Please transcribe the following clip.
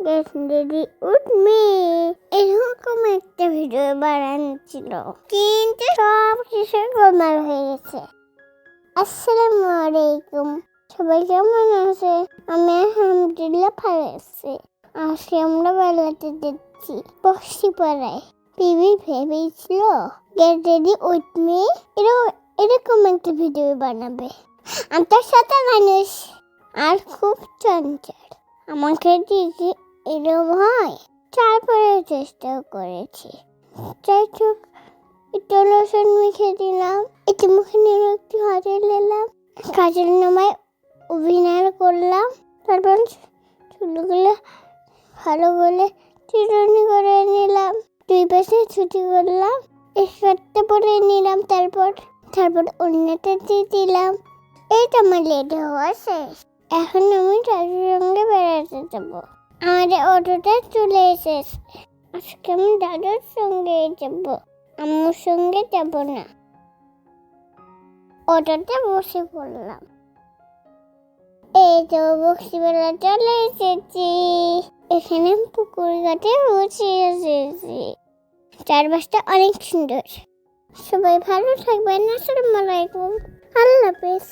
Get ready with me. এরকম একটা video বানানো ছিল, কিন্তু সব কিছু গোলমাল হয়ে গেছে। আসসালামু আলাইকুম, সবাই কেমন আছে? আমি আলহামদুলিল্লাহ ভালো আছি। আজকে আমরা বেড়াতে যাচ্ছি বক্সিপাড়ায়। পিবি ভেবেছিল গেট রেডি উইথ মি এরকম একটা ভিডিও বানাবে। আমার সাথে মানুষ আর খুব চঞ্চল, আমাকে দেখে এরকম হয়। তারপরে চেষ্টা করেছি, যাই হোক একটু লোশন মেখে দিলাম, একটু মুখে নিয়ে একটু হাতে নিলাম, কাজের নামায় অভিনয় করলাম। তারপর চুলগুলো ভালো করে চিরুনি করে নিলাম, দুই পাশে ছুটি করলাম, স্কার্টটা পরে নিলাম, তারপর অন্যটা দিয়ে দিলাম। এই তো আমার লেট হওয়া শেষ। এখন আমি দাদুর সঙ্গে বেড়াতে যাবো। আমাদের অটোটা চলে এসেছে। আজকে আমি দাদুর সঙ্গে যাবো, আম্মুর সঙ্গে যাব না। অটোতে বসে পড়লাম। এই তো বক্সিপাড়া চলে এসেছি। এখানে পুকুর ঘাটে বসে এসেছি। চারপাশটা অনেক সুন্দর। সবাই ভালো থাকবেন। আসসালামু আলাইকুম, আল্লাহ হাফেজ।